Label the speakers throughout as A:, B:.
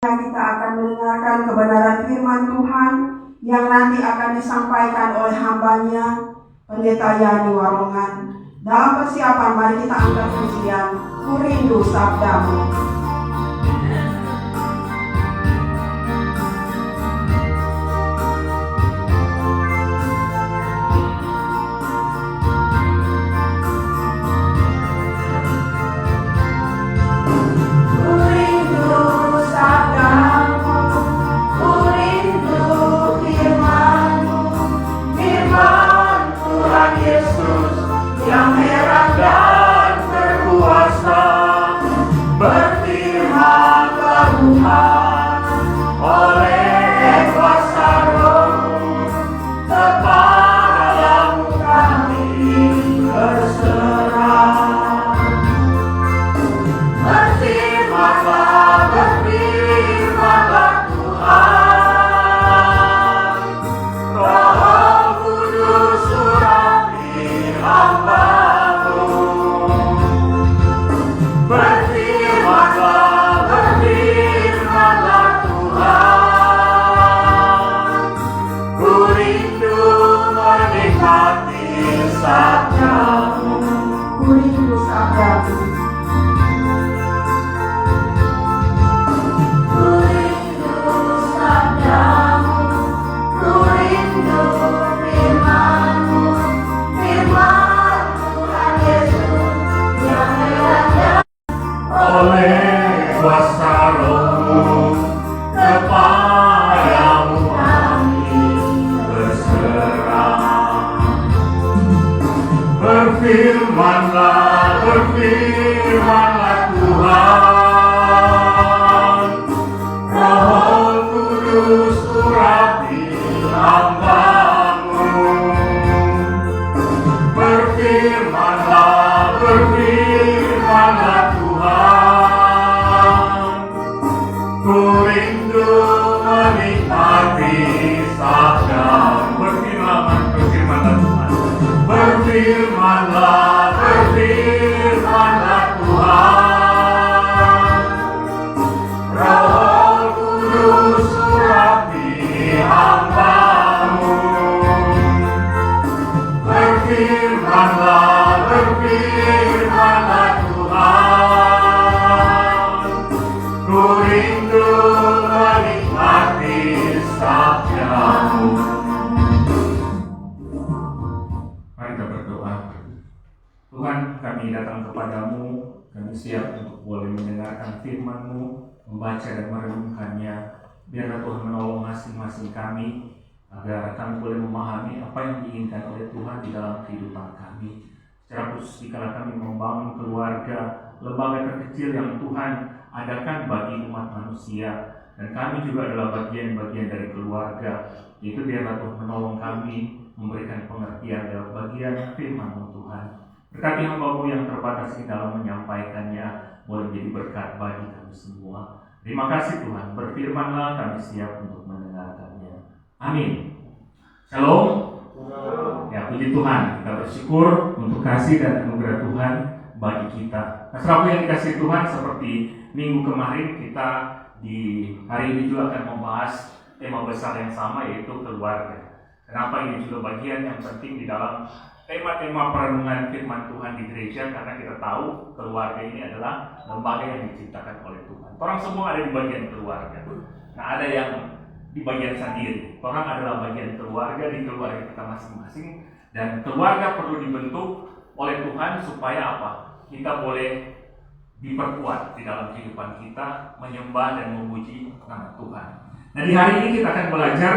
A: Kita akan mendengarkan kebenaran firman Tuhan yang nanti akan disampaikan oleh hambanya, Pendeta Yani Warongan. Dalam persiapan, mari kita angkat pujian Ku Rindu Sabdamu.
B: Membaca dan merenungkannya. Biarlah Tuhan menolong masing-masing kami agar kami boleh memahami apa yang diinginkan oleh Tuhan di dalam kehidupan kami. Secara khusus dikala kami membangun keluarga, lembaga terkecil yang Tuhan adakan bagi umat manusia, dan kami juga adalah bagian-bagian dari keluarga. Itu biarlah Tuhan menolong kami memberikan pengertian dalam bagian firman Tuhan. Berkati hamba-Mu yang terbatas di dalam menyampaikannya, boleh menjadi berkat bagi kami semua. Terima kasih Tuhan, berfirman-Lah, kami siap untuk mendengarkannya. Amin. Shalom. Ya, puji Tuhan, kita bersyukur untuk kasih dan anugerah Tuhan bagi kita. Nah, saudara yang dikasihi Tuhan, seperti minggu kemarin kita di hari ini juga akan membahas tema besar yang sama, yaitu keluarga. Kenapa ini juga bagian yang penting di dalam tema-tema perenungan firman Tuhan di gereja, karena kita tahu keluarga ini adalah lembaga yang diciptakan oleh Tuhan. Orang semua ada di bagian keluarga. Nah, ada yang di bagian sendiri. Orang adalah bagian keluarga di keluarga kita masing-masing, dan keluarga perlu dibentuk oleh Tuhan supaya apa? Kita boleh diperkuat di dalam kehidupan kita, menyembah dan memuji nama Tuhan. Nah, di hari ini kita akan belajar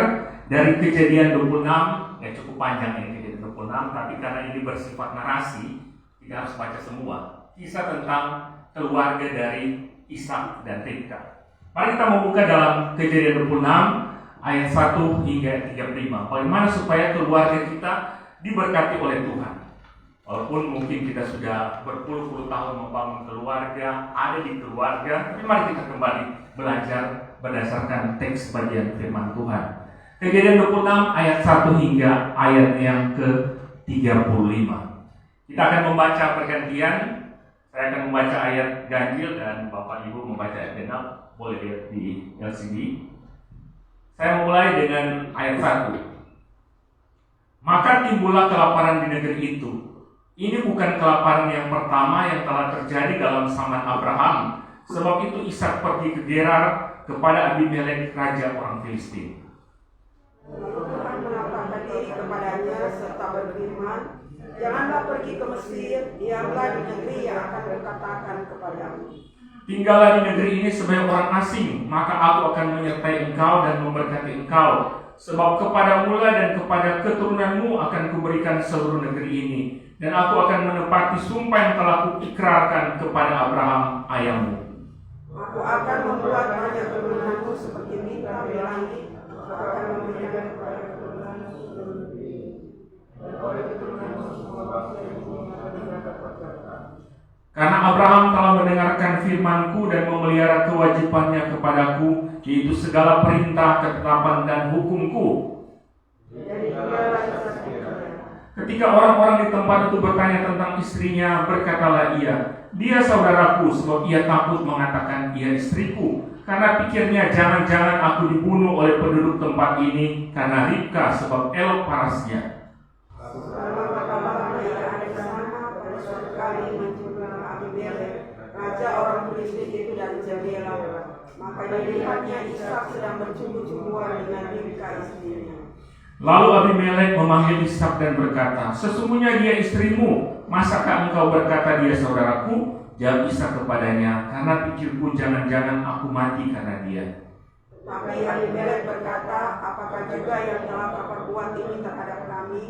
B: dari Kejadian 26, ya cukup panjang ini Kejadian 26, tapi karena ini bersifat narasi, kita harus baca semua. Kisah tentang keluarga dari Ishak dan Ribka. Mari kita membuka dalam Kejadian 26 ayat 1 hingga 35. Bagaimana supaya keluarga kita diberkati oleh Tuhan. Walaupun mungkin kita sudah berpuluh-puluh tahun membangun keluarga, ada di keluarga, tapi mari kita kembali belajar berdasarkan teks bagian firman Tuhan. Kejadian 26 ayat 1 hingga ayat yang ke-35. Kita akan membaca pergantian. Saya akan membaca ayat ganjil dan Bapak Ibu membaca ayat genap. Boleh lihat di LCD. Saya mulai dengan ayat 1. Maka timbullah kelaparan di negeri itu. Ini bukan kelaparan yang pertama yang telah terjadi dalam zaman Abraham. Sebab itu Ishak pergi ke Gerar kepada Abimelek raja orang Filistin.
A: Lalu Tuhan menampakkan diri kepadanya serta berfirman, janganlah pergi ke Mesir, diamlah di negeri yang akan kukatakan kepadamu.
B: Tinggallah di negeri ini sebagai orang asing, maka aku akan menyertai engkau dan memberkati engkau. Sebab kepadamu dan kepada keturunanmu akan kuberikan seluruh negeri ini, dan aku akan menepati sumpah yang telah kuikrarkan kepada Abraham ayahmu.
A: Aku akan membuat banyak keturunanmu seperti bintang di langit. Aku akan memberikan kepada keturunanmu seluruh negeri, dan oleh keturunanmu semua bangsa yang
B: Karena Abraham telah mendengarkan firman-Ku dan memelihara kewajibannya kepadaku, yaitu segala perintah, ketetapan, dan hukum-Ku. Ketika orang-orang di tempat itu bertanya tentang istrinya, berkatalah ia, dia saudaraku, sebab ia takut mengatakan ia istriku. Karena pikirnya, jangan-jangan aku dibunuh oleh penduduk tempat ini, karena Ribka sebab elok parasnya.
A: Raja orang Filistin itu dari Jabela, maka dilihatnya Ishak sedang bercumbu-cumbuan dengan Ribka istrinya.
B: Lalu Abimelek memanggil Ishak dan berkata, sesungguhnya dia istrimu, masakah engkau berkata dia saudaraku? Jawab Ishak kepadanya, karena pikirku jangan-jangan aku mati karena dia.
A: Tapi Abimelek berkata, apakah juga yang telah kau perbuat ini terhadap kami?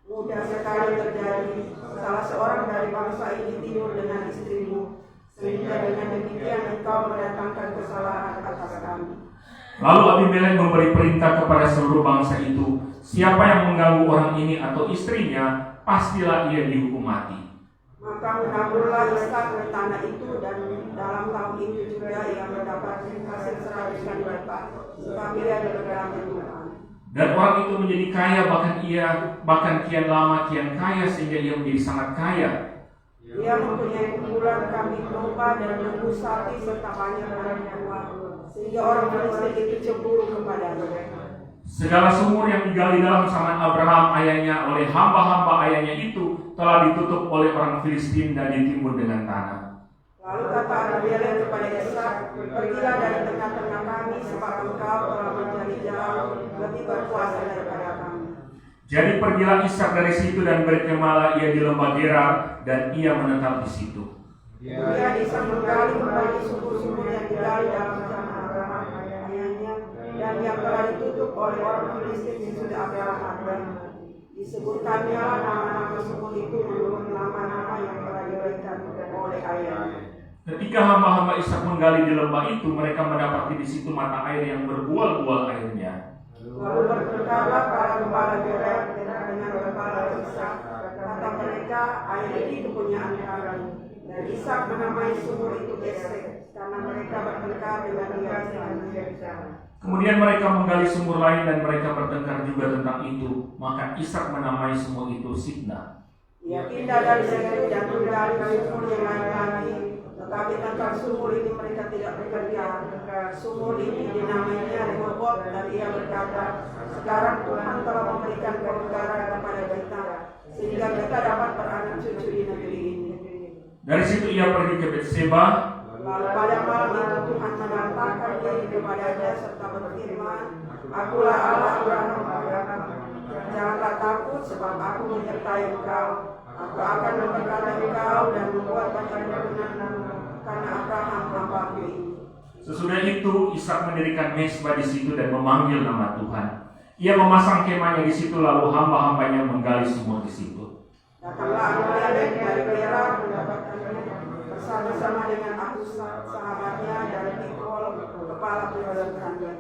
A: Mudah sekali terjadi, salah seorang dari bangsa ini tidur dengan istrimu, sehingga dengan demikian engkau mendatangkan kesalahan atas kami.
B: Lalu Abimelek memberi perintah kepada seluruh bangsa itu, siapa yang mengganggu orang ini atau istrinya, pastilah ia dihukum mati.
A: Maka menaburlah Ishak di tanah itu, dan dalam tahun itu juga ia mendapat hasil 100 kali lipat, sebab ia bergerak Tuhan.
B: Dan orang itu menjadi kaya, bahkan kian lama kian kaya, sehingga ia menjadi sangat kaya.
A: Ia mempunyai kumpulan kambing domba dan lembu sapi serta banyak anak buah, sehingga orang Filistin itu cemburu kepadanya.
B: Segala sumur yang digali dalam zaman Abraham ayahnya oleh hamba-hamba ayahnya itu telah ditutup oleh orang Filistin dan ditimbun dengan tanah.
A: Lalu kata Abimelek kepada Ishak, pergilah dari tengah-tengah kami, sebab engkau telah menjadi jauh lebih berkuasa daripada kami.
B: Jadi pergilah Ishak dari situ dan berkemahlah ia di lembah Gerar, dan ia menetap di situ.
A: Ia bisa menggali kembali sumur-sumur yang digali dalam zaman Abraham ayahnya, dan yang telah ditutup oleh orang Filistin sesudah Abraham ada. Disebutkannya nama-nama sumur itu menurut nama-nama yang telah diberikan oleh ayahnya.
B: Ketika hamba-hamba Ishak menggali di lembah itu, mereka mendapati di situ mata air yang berbual-bual airnya.
A: Lalu bertengkarlah para gembala Gerar dengan gembala Ishak. Kata mereka, air ini kepunyaan kami. Dan Ishak menamai sumur itu Esek, karena mereka bertengkar dengan dia.
B: Kemudian mereka menggali sumur lain dan mereka bertengkar juga tentang itu. Maka Ishak menamai sumur itu Sitna.
A: Ia pindah dari situ dan menggali sumur yang lain lagi. Tetapi tentang sumur ini mereka tidak bertengkar. Sumur ini dinamainya Rehobot, dan ia berkata, sekarang Tuhan telah memberikan kebenaran kepada kita, sehingga kita dapat beranak cucu di negeri ini.
B: Dari situ ia pergi ke Betseba.
A: Lalu pada malam itu Tuhan menampakkan diri kepadanya serta berfirman, Akulah Allah Abraham. Janganlah takut, sebab aku menyertai engkau. Aku akan memberkati engkau dan membuat banyak keturunan karena Abraham hambaku ini.
B: Sesudah itu Ishak mendirikan mezbah di situ dan memanggil nama Tuhan. Ia memasang kemahnya di situ, lalu hamba-hambanya menggali sumur di situ.
A: Datanglah Abimelek dari Gerar mendapatkannya bersama-sama dengan aku sahabatnya dari Pikol, kepala pemerintahannya.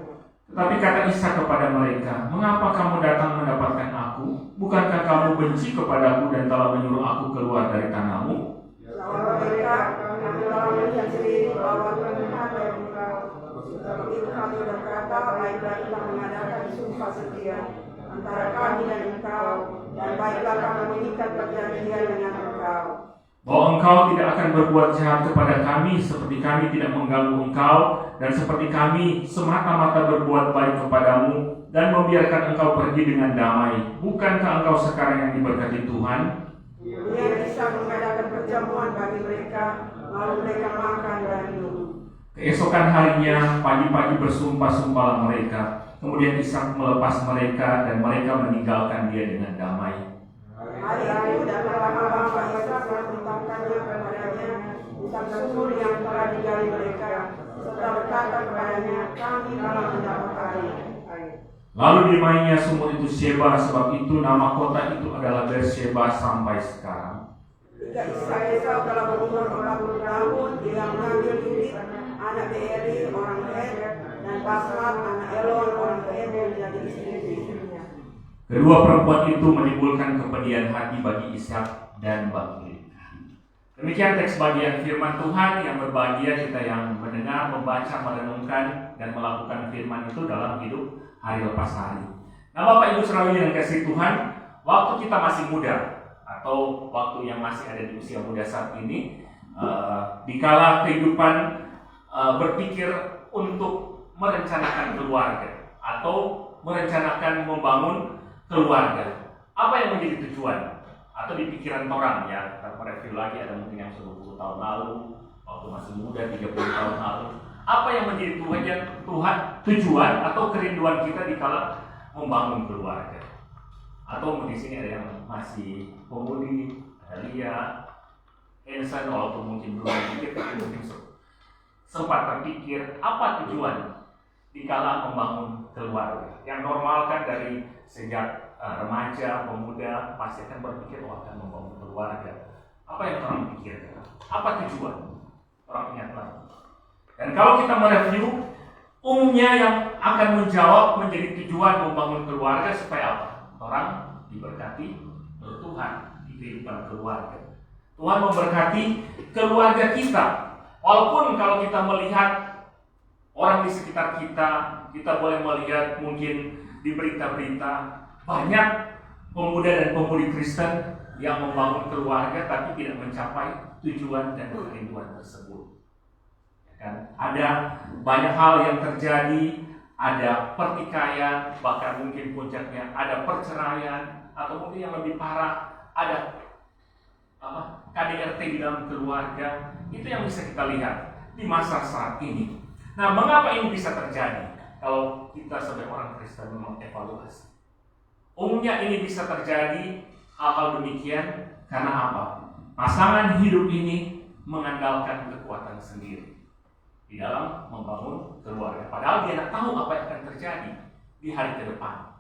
B: Tetapi kata Ishak kepada mereka, mengapa kamu datang mendapatkan aku? Bukankah kamu benci kepadaku dan telah menyuruh aku keluar dari tanahmu?
A: Jawab mereka, kami telah melihat sendiri bahwa Tuhan dari engkau. Sebab itu kami berkata, baiklah kita mengadakan sumpah setia antara kami dan engkau, dan baiklah kami mengikat perjanjian dengan engkau.
B: bahwa Engkau tidak akan berbuat jahat kepada kami seperti kami tidak mengganggu Engkau, dan seperti kami semata-mata berbuat baik kepadamu dan membiarkan Engkau pergi dengan damai. Bukankah Engkau sekarang yang diberkati Tuhan?
A: Dia bisa mengadakan perjamuan bagi mereka, lalu mereka makan dan minum.
B: Keesokan harinya, pagi-pagi bersumpah-sumpahlah mereka. Kemudian Ishak melepas mereka dan mereka meninggalkan dia dengan damai.
A: Hari itu datanglah hamba Ishak dan menentangkannya kepadanya tentang sumur yang telah digali mereka, serta berkata kepadanya, kami telah mendapat air.
B: Lalu dinamainya sumur itu Sheba, sebab itu nama kota itu adalah Beersheba sampai sekarang.
A: Ketika Ishak telah berumur 40 tahun, ia mengambil Judit, anak Beeri, orang Het, dan Basmat, anak Elon, orang Het, menjadi istri-istrinya.
B: Kedua perempuan itu menimbulkan kepedihan hati bagi Ishak dan bagi Ribka. Demikian teks bagian firman Tuhan. Yang berbahagia kita yang mendengar, membaca, merenungkan, dan melakukan firman itu dalam hidup hari lepas hari. Nah, Bapak Ibu Saudara yang kasih Tuhan, waktu kita masih muda atau waktu yang masih ada di usia muda saat ini, dikala kehidupan berpikir untuk merencanakan keluarga atau merencanakan membangun keluarga, apa yang menjadi tujuan atau di pikiran orang ya, kita mereview lagi, ada mungkin yang 10 tahun lalu, waktu masih muda 30 tahun lalu, apa yang menjadi tujuan atau kerinduan kita dikala membangun keluarga. Atau di sini ada yang masih pemudi, ada Lia, Ensan, walaupun mungkin belum berpikir, tapi mungkin sempat terpikir apa tujuan dikala membangun keluarga. Yang normal kan dari sejak remaja, pemuda pasti akan berpikir akan membangun keluarga. Apa yang orang pikirkan? Apa tujuan? Orang ingatlah. Dan kalau kita mereview, umumnya yang akan menjawab menjadi tujuan membangun keluarga supaya apa? Orang diberkati oleh Tuhan di kehidupan keluarga. Tuhan memberkati keluarga kita. Walaupun kalau kita melihat orang di sekitar kita, kita boleh melihat mungkin di berita-berita banyak pemuda dan pemudi Kristen yang membangun keluarga tapi tidak mencapai tujuan dan kerinduan tersebut. Kan? Ada banyak hal yang terjadi, ada pertikaian, bahkan mungkin puncaknya ada perceraian, atau mungkin yang lebih parah ada KDRT di dalam keluarga. Itu yang bisa kita lihat di masa saat ini. Nah, mengapa ini bisa terjadi? Kalau kita sebagai orang Kristen mengevaluasi, umumnya ini bisa terjadi hal-hal demikian karena apa? Pasangan hidup ini mengandalkan kekuatan sendiri di dalam membangun keluarga. Padahal dia tidak tahu apa yang akan terjadi di hari ke depan.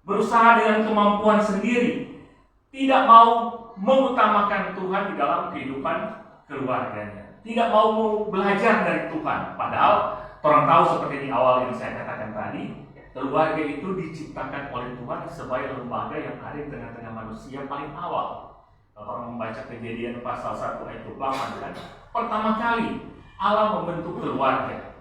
B: Berusaha dengan kemampuan sendiri, tidak mau mengutamakan Tuhan di dalam kehidupan keluarganya, tidak mau belajar dari Tuhan. Padahal orang tahu seperti di awal yang saya katakan tadi, keluarga itu diciptakan oleh Tuhan sebagai lembaga yang ada di tengah-tengah manusia paling awal. Kalau orang membaca Kejadian pasal 1 ayat 28 kan, pertama kali Allah membentuk keluarga.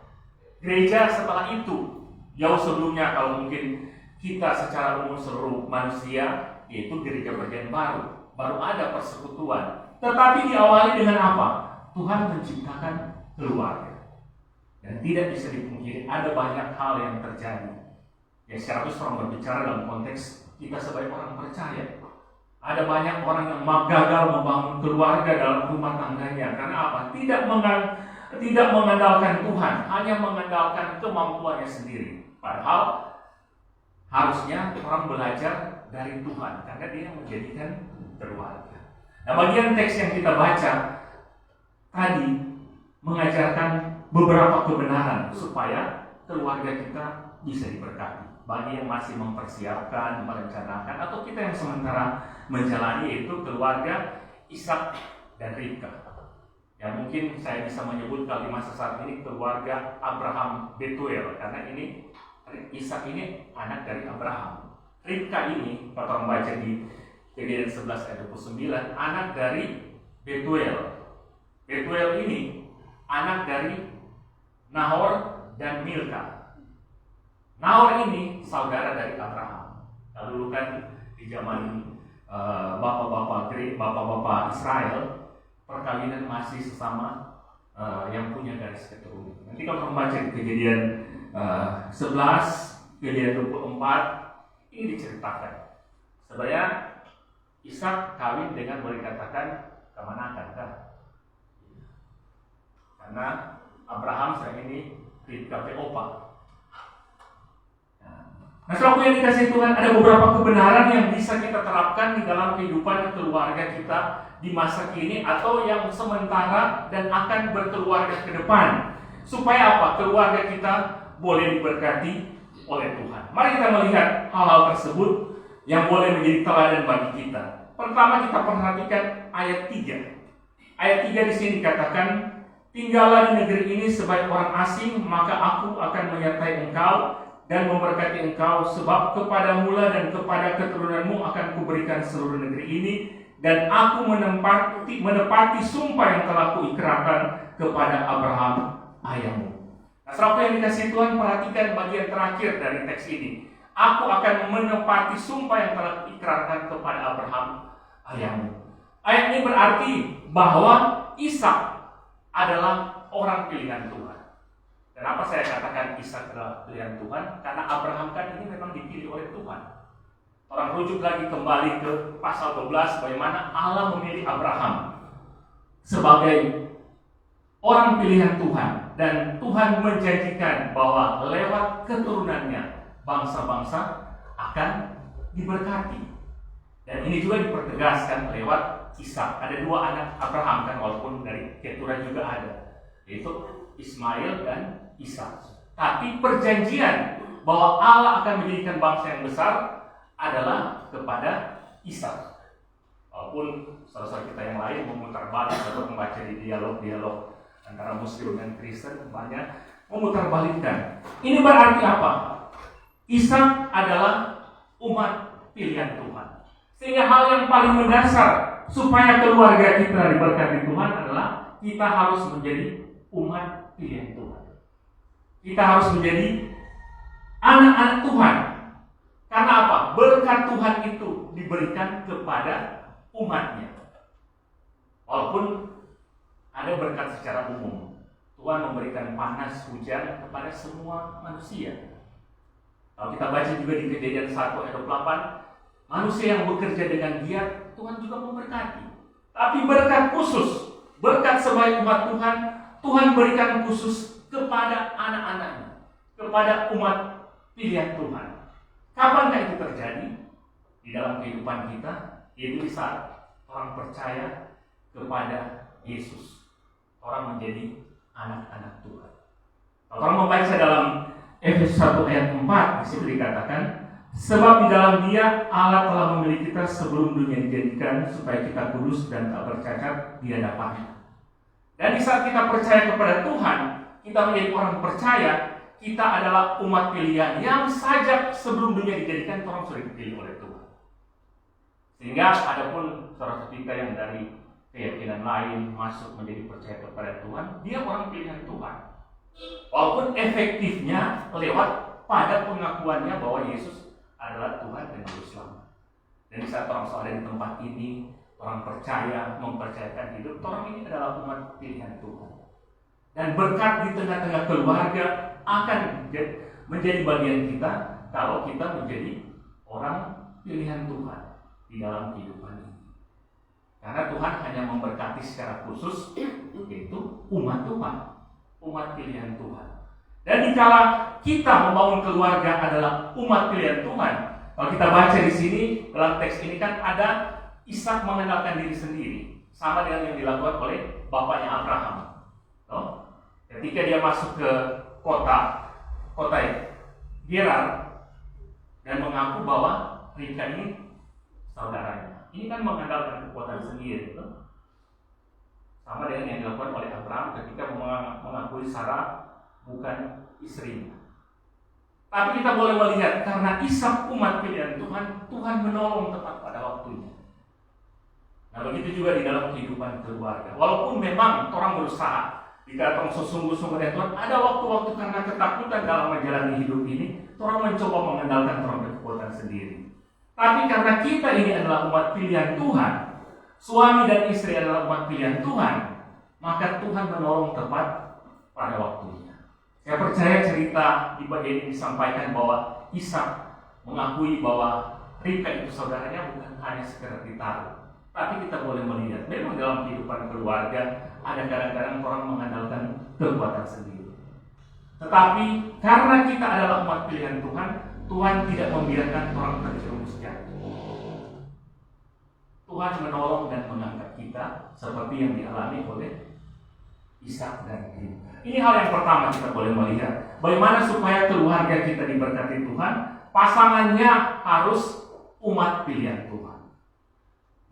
B: Gereja setelah itu, jauh sebelumnya kalau mungkin kita secara umum seluruh manusia, yaitu gereja bagian baru ada persekutuan. Tetapi diawali dengan apa? Tuhan menciptakan keluarga. Dan tidak bisa dipungkiri ada banyak hal yang terjadi. Ya, secara khusus orang berbicara dalam konteks kita sebagai orang percaya. Ada banyak orang yang gagal membangun keluarga dalam rumah tangganya. Karena apa? Tidak mengandalkan Tuhan, hanya mengandalkan kemampuannya sendiri. Padahal harusnya orang belajar dari Tuhan, karena dia menjadikan keluarga. Nah, bagian teks yang kita baca tadi mengajarkan beberapa kebenaran supaya keluarga kita bisa diberkati. Bagi yang masih mempersiapkan, merencanakan, atau kita yang sementara menjalani, yaitu keluarga Ishak dan Ribka. Ya, mungkin saya bisa menyebut kalau di masa saat ini keluarga Abraham Betuel, karena ini Ishak ini anak dari Abraham. Ribka ini, kalau membaca di Kejadian 11 ayat 29, anak dari Betuel. Betuel ini anak dari Nahor dan Milka. Nahor ini saudara dari Abraham. Kalau dulu kan di zaman bapak-bapak Israel, perkawinan masih sesama yang punya garis keturunan. Nanti kalau membaca di Kejadian 11, Kejadian 24, ini diceritakan. Sebenarnya Ishak kawin dengan boleh dikatakan kemanakan kan? Karena Abraham saat ini di kafe opa. Nah, selaku yang dikasih Tuhan, ada beberapa kebenaran yang bisa kita terapkan di dalam kehidupan keluarga kita di masa kini atau yang sementara dan akan berkeluarga ke depan. Supaya apa? Keluarga kita boleh diberkati oleh Tuhan. Mari kita melihat hal-hal tersebut yang boleh menjadi teladan bagi kita. Pertama kita perhatikan ayat 3. Ayat 3 di sini dikatakan, tinggallah di negeri ini sebagai orang asing, maka aku akan menyertai engkau dan memberkati engkau, sebab kepada mula dan kepada keturunanmu akan kuberikan seluruh negeri ini, dan aku menepati sumpah yang telah kuikrarkan kepada Abraham ayahmu. Nah, selaku yang dikasih Tuhan, perhatikan bagian terakhir dari teks ini. Aku akan menepati sumpah yang telah kuikrarkan kepada Abraham ayahmu. Ayat ini berarti bahwa Ishak adalah orang pilihan Tuhan. Kenapa saya katakan Ishak adalah pilihan Tuhan? Karena Abraham kan ini memang dipilih oleh Tuhan. Orang rujuk lagi kembali ke pasal 12, bagaimana Allah memilih Abraham sebagai orang pilihan Tuhan. Dan Tuhan menjanjikan bahwa lewat keturunannya bangsa-bangsa akan diberkati. Dan ini juga dipertegaskan lewat Ishak. Ada dua anak Abraham kan, walaupun dari keturunan juga ada, yaitu Ismail dan Ishak. Tapi perjanjian bahwa Allah akan menjadikan bangsa yang besar adalah kepada Ishak. Walaupun saudara-saudara kita yang lain memutar balik atau membaca di dialog-dialog antara Muslim dan Kristen banyak memutarbalikkan. Ini berarti apa? Ishak adalah umat pilihan Tuhan. Sehingga hal yang paling mendasar supaya keluarga kita diberkati Tuhan adalah kita harus menjadi umat pilihan Tuhan. Kita harus menjadi anak-anak Tuhan. Karena apa? Berkat Tuhan itu diberikan kepada umatnya. Walaupun ada berkat secara umum, Tuhan memberikan panas hujan kepada semua manusia. Kalau kita baca juga di Kejadian 1 ayat 28, manusia yang bekerja dengan giat Tuhan juga memberkati. Tapi berkat khusus, berkat sebagai umat Tuhan, Tuhan berikan khusus kepada anak-anaknya, kepada umat pilihan Tuhan. Kapankah itu terjadi? Di dalam kehidupan kita, yaitu di saat orang percaya kepada Yesus. Orang menjadi anak-anak Tuhan. Kalau orang membaca dalam Efesus 1 ayat 4, di situ dikatakan, sebab di dalam Dia Allah telah memilih kita sebelum dunia dijadikan, supaya kita kudus dan tak bercacat di hadapan-Nya. Dan di saat kita percaya kepada Tuhan, kita menjadi orang percaya, kita adalah umat pilihan yang sajak sebelum dunia dijadikan, orang sudah dipilih oleh Tuhan. Sehingga adapun saudara kita yang dari keyakinan lain masuk menjadi percaya kepada Tuhan, dia orang pilihan Tuhan. Walaupun efektifnya lewat pada pengakuannya bahwa Yesus adalah Tuhan dan Juru Selamat. Dan di saat orang ada di tempat ini, orang percaya, mempercayakan hidup, orang ini adalah umat pilihan Tuhan. Dan berkat di tengah-tengah keluarga akan menjadi bagian kita kalau kita menjadi orang pilihan Tuhan di dalam kehidupan ini. Karena Tuhan hanya memberkati secara khusus, yaitu umat Tuhan, umat pilihan Tuhan. Dan dikala kita membangun keluarga adalah umat pilihan Tuhan, kalau kita baca di sini dalam teks ini kan ada Ishak mengenalkan diri sendiri, sama dengan yang dilakukan oleh bapaknya Abraham. Ketika dia masuk ke kota Gerar dan mengaku bahwa Ribka ini saudaranya. Ini kan mengandalkan kekuatan sendiri, sama dengan yang dilakukan oleh Abraham ketika mengakui Sarah bukan istrinya. Tapi kita boleh melihat karena Ishak umat pilihan Tuhan, Tuhan menolong tepat pada waktunya. Nah begitu juga di dalam kehidupan keluarga. Walaupun memang orang berusaha, jika orang sesungguh-sungguh dengan Tuhan, ada waktu-waktu karena ketakutan dalam menjalani hidup ini, orang mencoba mengandalkan orang kekuatan sendiri. Tapi karena kita ini adalah umat pilihan Tuhan, suami dan istri adalah umat pilihan Tuhan, maka Tuhan menolong tepat pada waktunya. Saya percaya cerita di bagian ini disampaikan bahwa Ishak mengakui bahwa Ribka itu saudaranya bukan hanya sekedar ditaruh, tapi kita boleh melihat memang dalam kehidupan keluarga ada kadang-kadang orang mengandalkan kekuatan sendiri. Tetapi karena kita adalah umat pilihan Tuhan, Tuhan tidak membiarkan orang terjerumus jatuh. Tuhan menolong dan mengangkat kita seperti yang dialami oleh Ishak dan Ribka. Ini hal yang pertama kita boleh melihat. Bagaimana supaya keluarga kita diberkati Tuhan? Pasangannya harus umat pilihan Tuhan.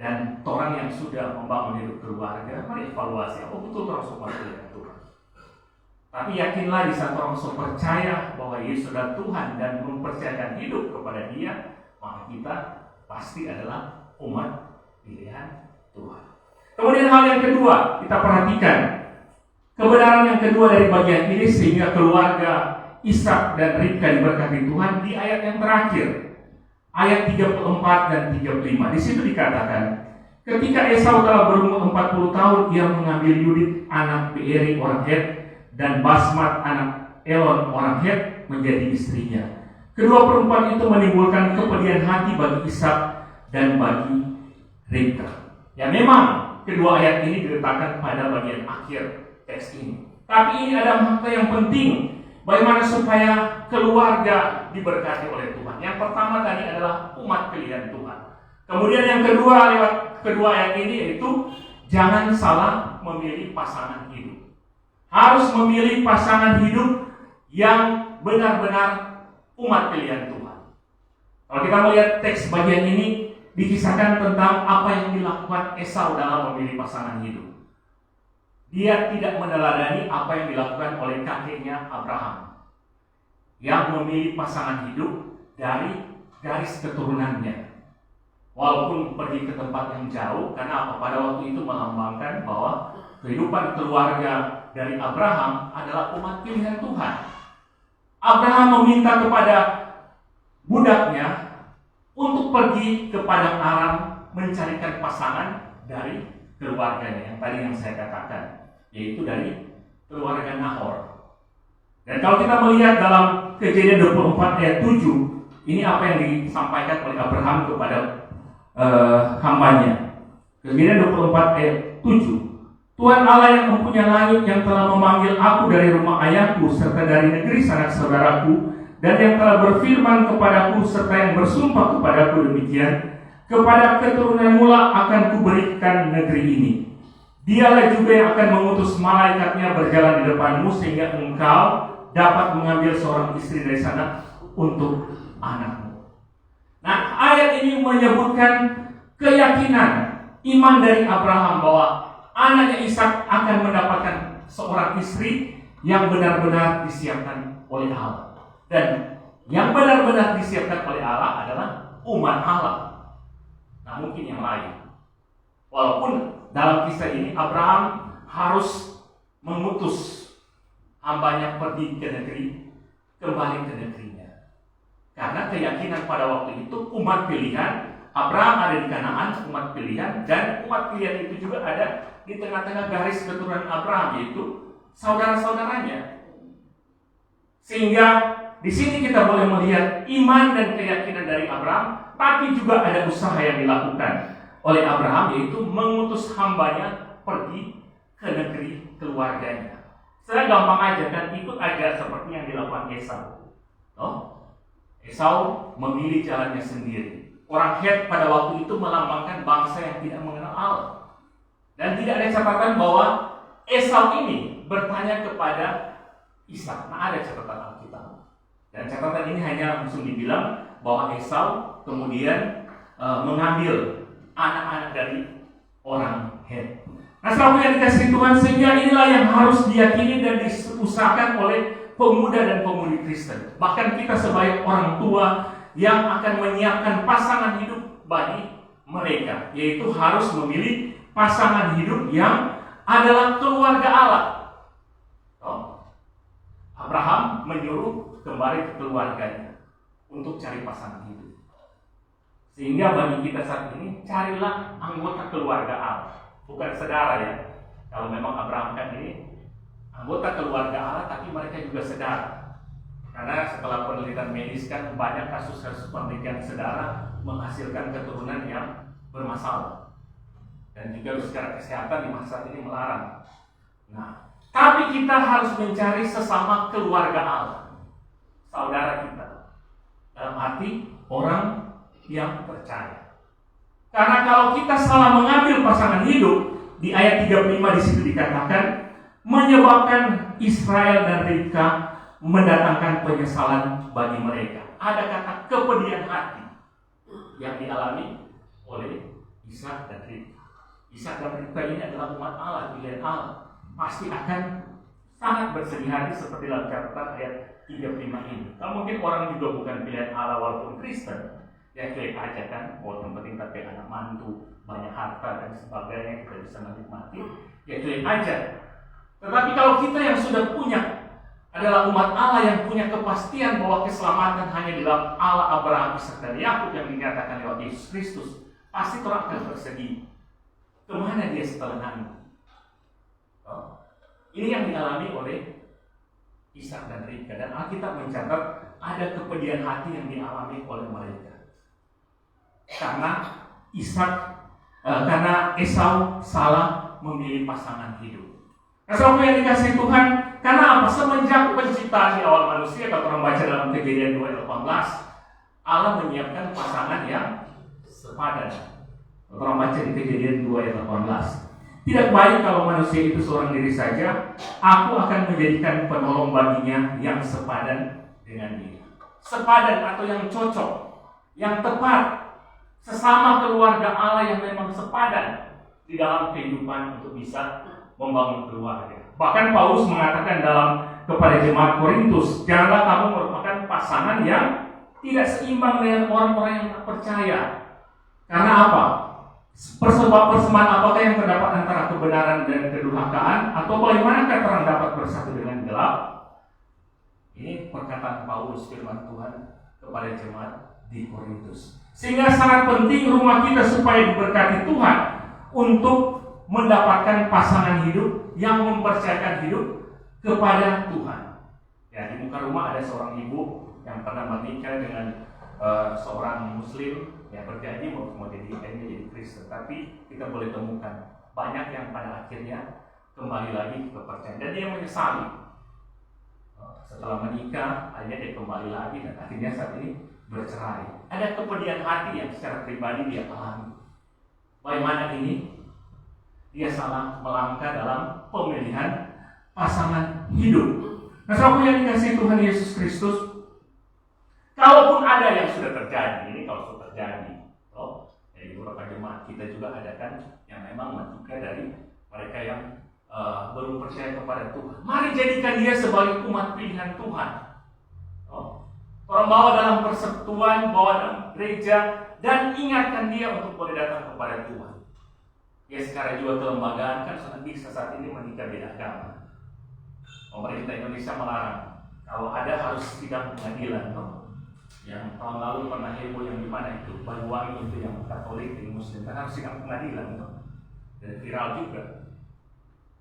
B: Dan orang yang sudah membangun hidup keluarga, mari evaluasi apa betul terus umat pilihan Tuhan. Tapi yakinlah di saat orang percaya bahwa Yesus adalah Tuhan dan mempercayakan hidup kepada Dia, maka kita pasti adalah umat pilihan Tuhan. Kemudian hal yang kedua, kita perhatikan kebenaran yang kedua dari bagian ini sehingga keluarga Ishak dan Ribka diberkati Tuhan di ayat yang terakhir, ayat 34 dan 35. Di situ dikatakan, ketika Esau telah berumur 40 tahun, ia mengambil Yudit anak Beeri orang Het dan Basmat anak Elon orang Het menjadi istrinya. Kedua perempuan itu menimbulkan kepedihan hati bagi Ishak dan bagi Ribka. Ya memang kedua ayat ini diletakkan pada bagian akhir teks ini. Tapi ini ada makna yang penting. Bagaimana supaya keluarga diberkati oleh Tuhan? Yang pertama tadi adalah umat pilihan Tuhan. Kemudian yang kedua lewat kedua ayat ini yaitu jangan salah memilih pasangan hidup. Harus memilih pasangan hidup yang benar-benar umat pilihan Tuhan. Kalau kita melihat teks bagian ini dikisahkan tentang apa yang dilakukan Esau dalam memilih pasangan hidup. Dia tidak meneladani apa yang dilakukan oleh kakeknya Abraham yang memilih pasangan hidup dari garis keturunannya. Walaupun pergi ke tempat yang jauh, karena apa? Pada waktu itu melambangkan bahwa kehidupan keluarga dari Abraham adalah umat pilihan Tuhan. Abraham meminta kepada budaknya untuk pergi ke padang Aram mencarikan pasangan dari keluarganya yang tadi yang saya katakan, yaitu dari keluarga Nahor. Dan kalau kita melihat dalam Kejadian 24 ayat 7, ini apa yang disampaikan oleh Abraham kepada hambanya. Kejadian 24 ayat 7. Tuhan Allah yang mempunyai langit yang telah memanggil aku dari rumah ayahku serta dari negeri sanak saudaraku, dan yang telah berfirman kepadaku serta yang bersumpah kepadaku demikian, kepada keturunan mula akan kuberikan negeri ini. Dialah juga yang akan mengutus malaikatnya berjalan di depanmu sehingga engkau dapat mengambil seorang istri dari sana untuk anakmu. Nah, ayat ini menyebutkan keyakinan iman dari Abraham bahwa anaknya Ishak akan mendapatkan seorang istri yang benar-benar disiapkan oleh Allah. Dan yang benar-benar disiapkan oleh Allah adalah umat Allah. Nah, mungkin yang lain. Walaupun dalam kisah ini Abraham harus mengutus hambanya pergi ke negeri, kembali ke negerinya. Karena keyakinan pada waktu itu umat pilihan, Abraham ada di Kanaan, umat pilihan, dan umat pilihan itu juga ada di tengah-tengah garis keturunan Abraham, yaitu saudara-saudaranya. Sehingga di sini kita boleh melihat iman dan keyakinan dari Abraham, tapi juga ada usaha yang dilakukan oleh Abraham, yaitu mengutus hambanya pergi ke negeri keluarganya. Saya gampang aja kan, ikut aja seperti yang dilakukan Esau. Esau memilih jalannya sendiri. Orang Het pada waktu itu melambangkan bangsa yang tidak mengenal Allah. Dan tidak ada catatan bahwa Esau ini bertanya kepada Ishak. Nah, ada catatan Alkitab. Dan catatan ini hanya langsung dibilang bahwa Esau kemudian mengambil anak-anak dari orang Het. Nah, selalu yang dikasih Tuhan, sehingga inilah yang harus diyakini dan diusahakan oleh pemuda dan pemudi Kristen. Bahkan kita sebagai orang tua yang akan menyiapkan pasangan hidup bagi mereka, yaitu harus memilih pasangan hidup yang adalah keluarga Allah. Abraham menyuruh kembali ke keluarganya untuk cari pasangan hidup. Sehingga bagi kita saat ini, carilah anggota keluarga Allah, bukan saudara ya. Kalau memang Abraham kan ini anggota keluarga Allah, tapi mereka juga saudara. Karena setelah penelitian medis kan banyak kasus-kasus penelitian saudara menghasilkan keturunan yang bermasalah. Dan juga secara kesehatan di masa ini melarang. Nah, tapi kita harus mencari sesama keluarga Allah, saudara kita. Dalam arti orang yang percaya. Karena kalau kita salah mengambil pasangan hidup, di ayat 35 di situ dikatakan menyebabkan Israel dan Ribka mendatangkan penyesalan bagi mereka. Ada kata kepedihan hati yang dialami oleh Ishak dan Ribka. Ishak dan Ribka ini adalah umat Allah, pilihan Allah. Pasti akan sangat bersedih hati seperti dalam catatan ayat 35 ini. Kalau mungkin orang juga bukan pilihan Allah walaupun Kristen, ya cuek aja kan, yang penting tapi anak mantu, banyak harta dan sebagainya, kita bisa menikmati, ya cuek aja. Tetapi kalau kita yang sudah punya adalah umat Allah yang punya kepastian bahwa keselamatan hanya di dalam Allah Abraham, Ishak dan Yakub yang dinyatakan lewat Yesus Kristus, pasti orang akan bersedih. Kemana dia setelah nanti? Ini yang dialami oleh Ishak dan Ribka, dan Alkitab mencatat ada kepedihan hati yang dialami oleh mereka. Karena Esau salah memilih pasangan hidup. Nah, saudara yang dikasihi Tuhan, karena apa? Semenjak penciptaan di awal manusia, kalau orang baca dalam Kejadian 2:18, Allah menyiapkan pasangan yang sepadan. Kalau orang baca di Kejadian 2:18, tidak baik kalau manusia itu seorang diri saja, aku akan menjadikan penolong baginya yang sepadan dengan dia. Sepadan atau yang cocok, yang tepat, sesama keluarga Allah yang memang sepadan di dalam kehidupan untuk bisa membangun keluarga. Bahkan Paulus mengatakan kepada jemaat Korintus, janganlah kamu merupakan pasangan yang tidak seimbang dengan orang-orang yang tak percaya. Karena apa? Persamaan apakah yang terdapat antara kebenaran dan kedurhakaan, atau bagaimanakah terang dapat bersatu dengan gelap? Ini perkataan Paulus, firman Tuhan kepada jemaat di Korintus. Sehingga sangat penting rumah kita supaya diberkati Tuhan untuk mendapatkan pasangan hidup yang mempercayakan hidup kepada Tuhan. Ya, di muka rumah ada seorang ibu yang pernah menikah dengan seorang Muslim, ya berjanji mau jadi Kristen, tapi kita boleh temukan banyak yang pada akhirnya kembali lagi ke kepercayaan dan dia menyesali. Setelah menikah, akhirnya dia kembali lagi dan akhirnya saat ini bercerai. Ada kepedihan hati yang secara pribadi dia alami. Bagaimana ini? Dia salah melangkah dalam pemilihan pasangan hidup. Nah, saudara yang dikasihi Tuhan Yesus Kristus, kalaupun ada yang sudah terjadi, ini kalau sudah terjadi, di beberapa jemaat kita juga ada kan yang memang menikah dari mereka yang belum percaya kepada Tuhan. Mari jadikan dia sebagai umat pilihan Tuhan. Orang bawa dalam persekutuan, bawa dalam gereja, dan ingatkan dia untuk boleh datang kepada Tuhan. Ya, secara juga kelembagaan kan sangat bisa saat ini menikah beda agama. Pemerintah Indonesia melarang. Kalau ada harus sidang pengadilan. Yang tahun lalu pernah heboh yang di mana itu Banyuwangi itu yang Katolik dan Muslim kan harus sidang pengadilan dan viral juga.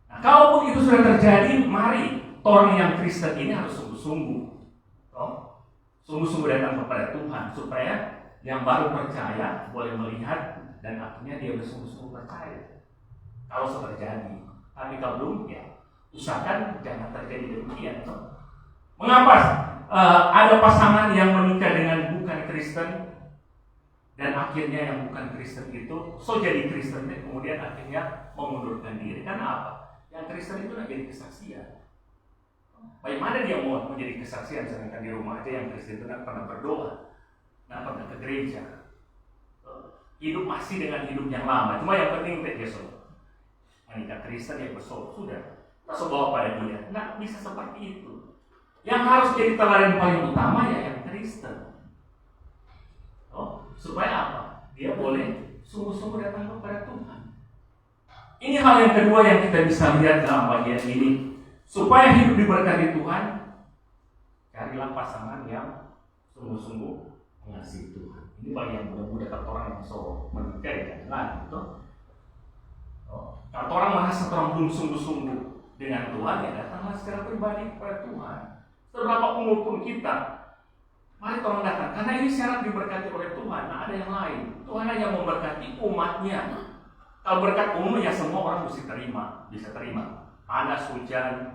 B: Nah, kalaupun itu sudah terjadi, mari orang yang Kristen ini harus sungguh-sungguh datang kepada Tuhan supaya yang baru percaya boleh melihat dan akhirnya dia bersungguh-sungguh percaya. Kalau sudah terjadi, tapi kalau belum, ya usahakan jangan terjadi demikian. Mengapa ada pasangan yang menikah dengan bukan Kristen dan akhirnya yang bukan Kristen itu jadi Kristen dan kemudian akhirnya mengundurkan diri? Karena apa? Yang Kristen itu jadi kesaksian. Bagaimana dia mau menjadi kesaksian sedangkan di rumah aja yang Kristen itu tidak pernah berdoa, tidak pernah ke gereja, hidup masih dengan hidup yang lama. Cuma yang penting dia menikah Kristen yang bersolat sudah masuk bawa pada dia. Nggak bisa seperti itu. Yang harus jadi teladan paling utama ya yang Kristen. Supaya apa? Dia boleh sungguh-sungguh datang kepada Tuhan. Ini hal yang kedua yang kita bisa lihat dalam bagian ini. Supaya hidup diberkati Tuhan, carilah pasangan yang sungguh-sungguh mengasihi Tuhan. Ini bagi yang muda-muda, kalau orang yang so menikah ya kan, gitu. Kalau orang merasa orang belum sungguh-sungguh dengan Tuhan, ya datanglah secara pribadi kepada Tuhan. Seberapa umur pun kita, mari tolong datang, karena ini syarat diberkati oleh Tuhan. Nah, ada yang lain. Tuhan hanya memberkati umatnya. Kalau berkat umum ya semua orang mesti terima, bisa terima. Panas, hujan,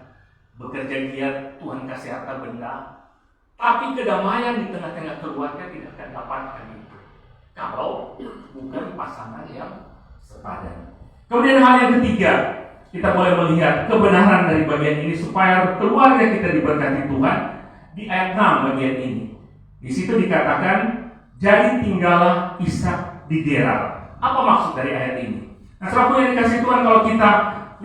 B: bekerja giat, Tuhan kasih harta benda. Tapi kedamaian di tengah-tengah keluarga tidak akan dapatkan itu kalau bukan pasangan yang sepadan. Kemudian hal yang ketiga, kita boleh melihat kebenaran dari bagian ini supaya keluarga kita diberkati Tuhan. Di ayat 6 bagian ini, di situ dikatakan, jadi tinggallah Ishak di Gerar. Apa maksud dari ayat ini? Nah, saudara yang dikasih Tuhan, kalau kita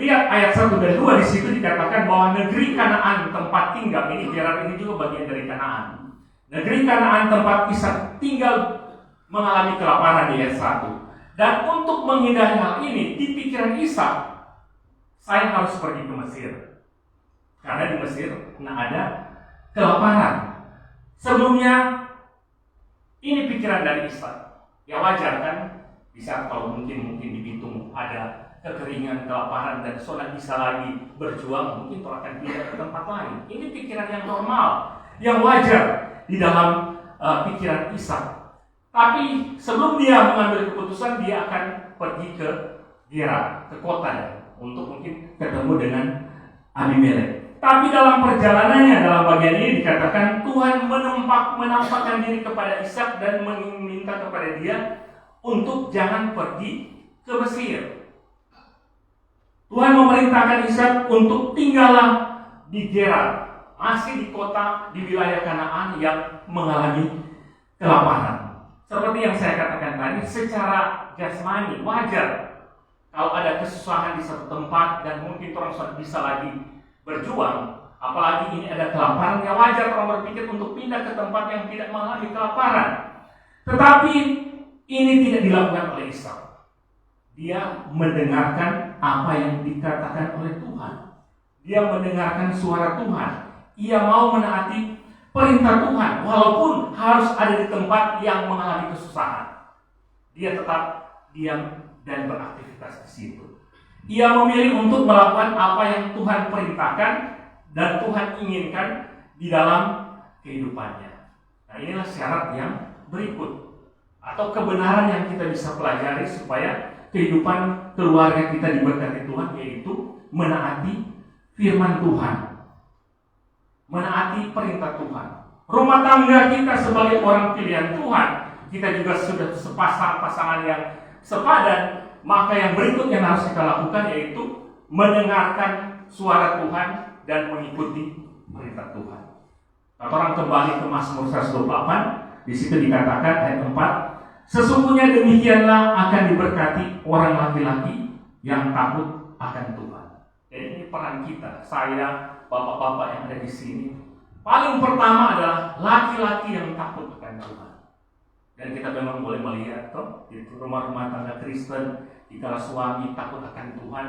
B: lihat ayat 1 dan 2, di situ dikatakan bahwa negeri Kanaan tempat tinggal ini, Gerar ini juga bagian dari Kanaan. Negeri Kanaan tempat Ishak tinggal mengalami kelaparan di ayat 1. Dan untuk menghindari hal ini, di pikiran Ishak, saya harus pergi ke Mesir. Karena di Mesir ada kelaparan. Sebelumnya, ini pikiran dari Ishak. Ya wajar kan? Bisa kalau mungkin di Bitung ada kekeringan, kelaparan, dan saudara bisa lagi berjuang, mungkin saudara akan pindah ke tempat lain. Ini pikiran yang normal, yang wajar di dalam pikiran Ishak. Tapi sebelum dia mengambil keputusan, dia akan pergi ke Gerar, ke kota ya, untuk mungkin ketemu dengan Abimelek. Tapi dalam perjalanannya, dalam bagian ini dikatakan Tuhan menampakkan diri kepada Ishak dan meminta kepada dia untuk jangan pergi ke Mesir. Tuhan memerintahkan Ishak untuk tinggallah di Gerar, masih di kota di wilayah Kanaan yang mengalami kelaparan. Seperti yang saya katakan tadi, secara jasmani wajar kalau ada kesusahan di satu tempat dan mungkin orang sudah bisa lagi berjuang, apalagi ini ada kelaparan, ya wajar orang berpikir untuk pindah ke tempat yang tidak mengalami kelaparan. Tetapi ini tidak dilakukan oleh Ishak. Dia mendengarkan apa yang dikatakan oleh Tuhan. Dia mendengarkan suara Tuhan. Ia mau menaati perintah Tuhan, walaupun harus ada di tempat yang mengalami kesusahan. Dia tetap diam dan beraktivitas di situ. Ia memilih untuk melakukan apa yang Tuhan perintahkan dan Tuhan inginkan di dalam kehidupannya. Nah, inilah syarat yang berikut atau kebenaran yang kita bisa pelajari supaya kehidupan keluarga kita diberkati Tuhan, yaitu menaati firman Tuhan, menaati perintah Tuhan. Rumah tangga kita sebagai orang pilihan Tuhan, kita juga sudah sepasang pasangan yang sepadan. Maka yang berikut yang harus kita lakukan yaitu mendengarkan suara Tuhan dan mengikuti perintah Tuhan. Kalau orang kembali ke Mazmur 128, di situ dikatakan ayat 4, sesungguhnya demikianlah akan diberkati orang laki-laki yang takut akan Tuhan. Jadi ini peran kita, saya, bapak-bapak yang ada di sini. Paling pertama adalah laki-laki yang takut akan Tuhan. Dan kita memang boleh melihat di rumah-rumah tangga Kristen, jika suami takut akan Tuhan,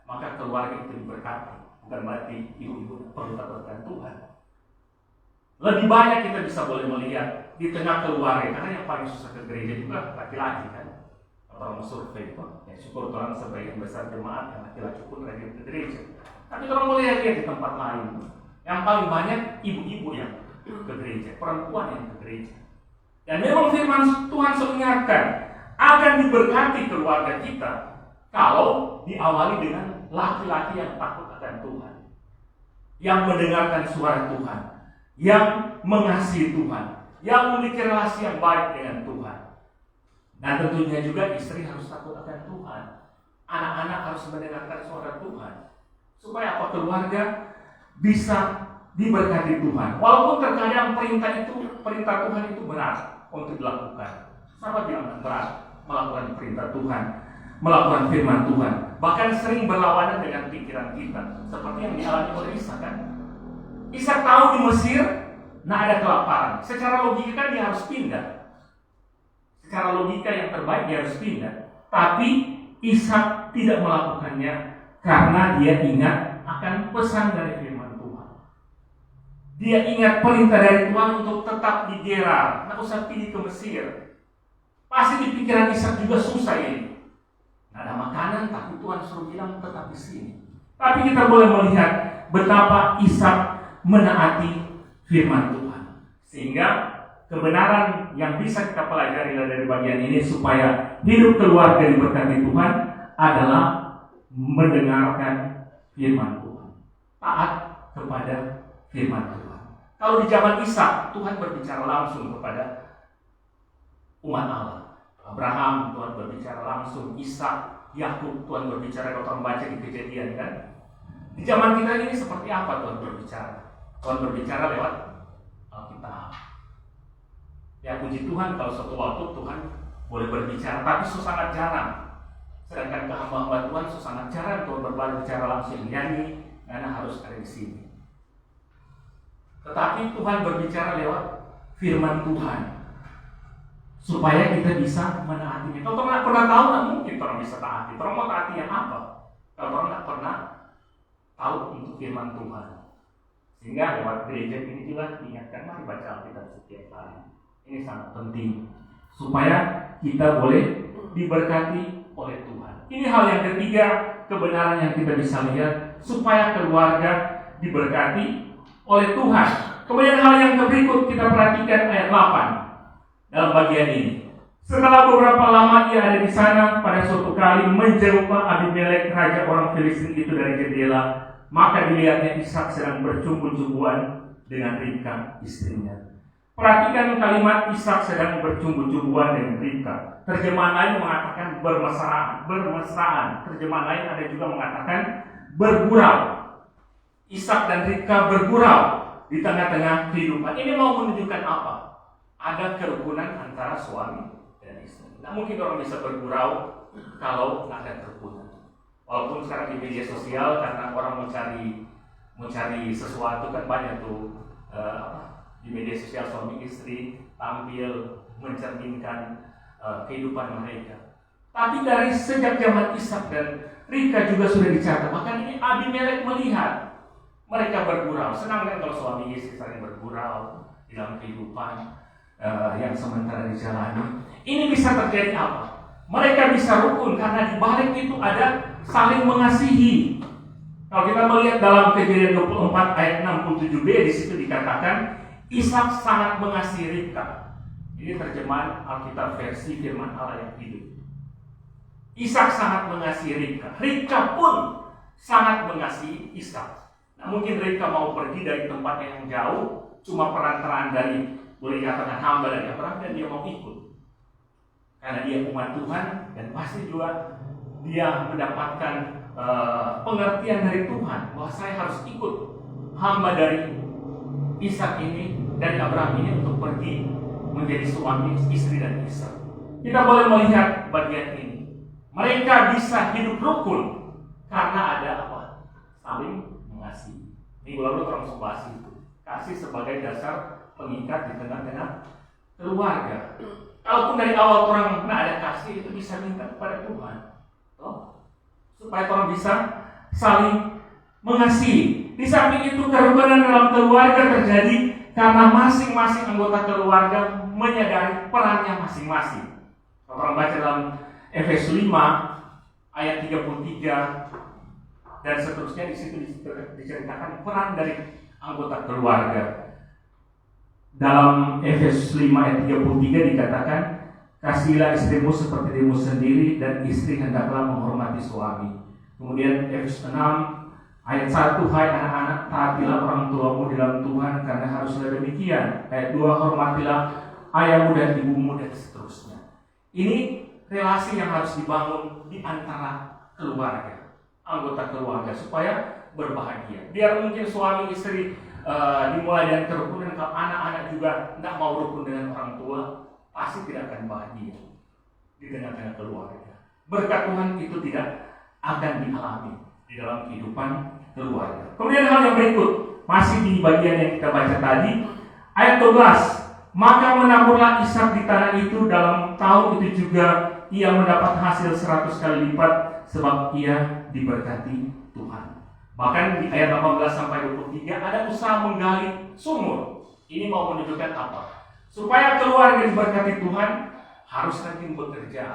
B: maka keluarga itu diberkati. Bukan berarti ibu-ibu perlu takut akan Tuhan. Lebih banyak kita bisa boleh melihat di tengah keluarga, karena yang paling susah ke gereja juga laki-laki kan. Orang survei kok, ya syukur orang sebagian besar jemaat yang laki-laki pun rajin ke gereja. Tapi kalau melihat di tempat lain, yang paling banyak ibu-ibu yang ke gereja, perempuan yang ke gereja. Dan memang firman Tuhan mengingatkan akan diberkati keluarga kita kalau diawali dengan laki-laki yang takut akan Tuhan, yang mendengarkan suara Tuhan, yang mengasihi Tuhan, yang memiliki relasi yang baik dengan Tuhan. Dan tentunya juga istri harus takut akan Tuhan. Anak-anak harus mendengarkan suara Tuhan. Supaya apa? Keluarga bisa diberkati Tuhan. Walaupun terkadang perintah Tuhan itu berat untuk dilakukan. Siapa bilang berat melakukan perintah Tuhan, melakukan firman Tuhan. Bahkan sering berlawanan dengan pikiran kita. Seperti yang dialami oleh Ishak kan. Ishak tahu di Mesir, ada kelaparan. Secara logika kan dia harus pindah. Secara logika yang terbaik dia harus pindah. Tapi Ishak tidak melakukannya karena dia ingat akan pesan dari firman Tuhan. Dia ingat perintah dari Tuhan untuk tetap di Gerar, nggak usah pilih ke Mesir. Pasti di pikiran Ishak juga susah ini. Nggak ada makanan, tapi Tuhan suruh bilang tetap di sini. Tapi kita boleh melihat betapa Ishak menaati firman Tuhan. Sehingga kebenaran yang bisa kita pelajari dari bagian ini supaya hidup keluarga diberkati Tuhan adalah mendengarkan firman Tuhan. Taat kepada firman Tuhan. Kalau di zaman Ishak, Tuhan berbicara langsung kepada umat Allah. Abraham, Tuhan berbicara langsung. Ishak, Yakub, Tuhan berbicara. Kalau orang baca di Kejadian kan. Di zaman kita ini seperti apa Tuhan berbicara? Tuhan berbicara lewat Alkitab. Ya puji Tuhan kalau suatu waktu Tuhan boleh berbicara, tapi sangat jarang. Sedangkan ke hamba-hamba Tuhan sangat jarang Tuhan berbicara langsung. Nyanyi, karena harus ada di sini. Tetapi Tuhan berbicara lewat firman Tuhan supaya kita bisa menaatinya. Kalau orang pernah tahu, nggak mungkin orang bisa taati. Orang mau taati yang apa? Kalau orang nggak pernah tahu untuk firman Tuhan. Sehingga lewat gereja ini juga diingatkan, mari baca Alkitab setiap hari. Ini sangat penting supaya kita boleh diberkati oleh Tuhan. Ini hal yang ketiga, kebenaran yang kita bisa lihat supaya keluarga diberkati oleh Tuhan. Kemudian hal yang berikut kita perhatikan ayat 8 dalam bagian ini. Setelah beberapa lama ia ada di sana, pada suatu kali menjumpa Abimelek raja orang Filistin itu dari jendela, maka dilihatnya Ishak sedang bercumbu-cumbuan dengan Ribka istrinya. Perhatikan kalimat Ishak sedang bercumbu-cumbuan dengan Ribka. Terjemahan lain mengatakan bermesraan. Terjemahan lain ada juga mengatakan bergurau. Ishak dan Ribka bergurau di tengah-tengah kehidupan. Ini mau menunjukkan apa? Ada kerukunan antara suami dan istri. Nah, mungkin orang bisa bergurau kalau ada kerukunan. Walaupun sekarang di media sosial karena orang mencari sesuatu kan banyak tuh di media sosial suami istri tampil mencerminkan kehidupan mereka. Tapi dari sejak zaman Ishak dan Ribka juga sudah dicatat. Bahkan ini Abimelek melihat mereka bergurau. Senang kan kalau suami istri saling bergurau di dalam kehidupan yang sementara dijalani. Ini bisa terjadi apa? Mereka bisa rukun karena di balik itu ada saling mengasihi. Kalau kita melihat dalam Kejadian 24 ayat 67b, di situ dikatakan Ishak sangat mengasihi Ribka. Ini terjemahan Alkitab versi Firman Allah yang hidup. Ishak sangat mengasihi Ribka. Ribka pun sangat mengasihi Ishak. Nah, mungkin Ribka mau pergi dari tempat yang jauh, cuma perantaraan dari boleh dikatakan hamba dari Abraham, dan dia mau ikut. Karena dia umat Tuhan dan pasti juga dia mendapatkan pengertian dari Tuhan bahwa saya harus ikut hamba dari Ishak ini, dari Abraham ini untuk pergi menjadi suami, istri dan Ishak. Kita boleh melihat bagian ini. Mereka bisa hidup rukun karena ada apa? Saling mengasihi. Minggu lalu orang bahas itu. Kasih sebagai dasar pengikat di tengah-tengah keluarga. Kalaupun dari awal orang nggak ada kasih, itu bisa minta kepada Tuhan, supaya orang bisa saling mengasihi. Di samping itu kerukunan dalam keluarga terjadi karena masing-masing anggota keluarga menyadari perannya masing-masing. Kalau orang baca dalam Efesus 5 ayat 33 dan seterusnya, di situ diceritakan peran dari anggota keluarga. Dalam Efesus 5 ayat 33 dikatakan, kasihilah istrimu seperti dirimu sendiri, dan istri hendaklah menghormati suami. Kemudian Efesus 6 ayat 1, hai anak-anak, taatilah orang tuamu dalam Tuhan, karena haruslah demikian. Ayat 2, hormatilah ayahmu dan ibumu, dan seterusnya. Ini relasi yang harus dibangun di antara keluarga, anggota keluarga, supaya berbahagia. Biar mungkin suami istri dimulai dari kerukunan, kalau anak-anak juga tidak mau rukun dengan orang tua, pasti tidak akan bahagia di tengah-tengah keluarga. Berkat Tuhan itu tidak akan dialami di dalam kehidupan keluarga. Kemudian hal yang berikut, masih di bagian yang kita baca tadi, ayat 12, maka menaburlah Ishak di tanah itu, dalam tahun itu juga ia mendapat hasil 100 kali lipat, sebab ia diberkati Tuhan. Bahkan di ayat 18 sampai 23 ada usaha menggali sumur. Ini mau menunjukkan apa? Supaya keluarga diberkati Tuhan harus rajin bekerja.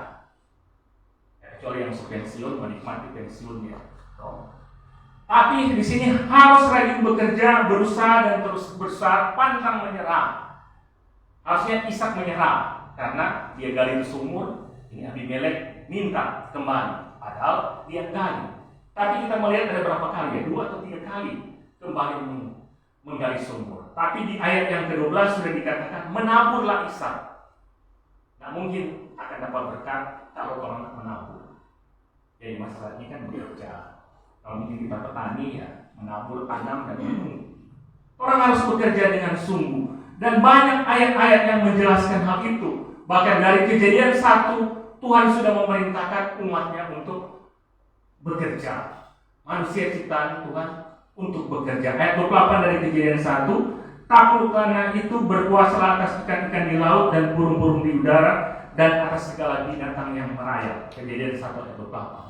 B: Ya, kecuali yang pensiun menikmati pensiunnya. Tapi di sini harus rajin bekerja, berusaha dan terus berusaha, pantang menyerah. Harusnya Ishak menyerah karena dia gali di sumur. Ini Abimelek minta kembali, padahal dia gali. Tapi kita melihat ada berapa kali ya, 2 atau 3 kali kembali menggali sumur. Tapi di ayat yang ke-12 sudah dikatakan menaburlah Ishak. Nah mungkin akan dapat berkat kalau orang menabur. Jadi masalah ini kan bekerja. Kalau mungkin kita petani ya menabur, tanam dan menunggu. Orang harus bekerja dengan sungguh. Dan banyak ayat-ayat yang menjelaskan hal itu. Bahkan dari Kejadian 1 Tuhan sudah memerintahkan umatnya untuk bekerja. Manusia ciptaan Tuhan untuk bekerja. Ayat 28 dari Kejadian 1, taklukkanlah itu berkuasalah atas ikan-ikan di laut dan burung-burung di udara dan atas segala binatang yang merayap. Kejadian 1 ayat 28.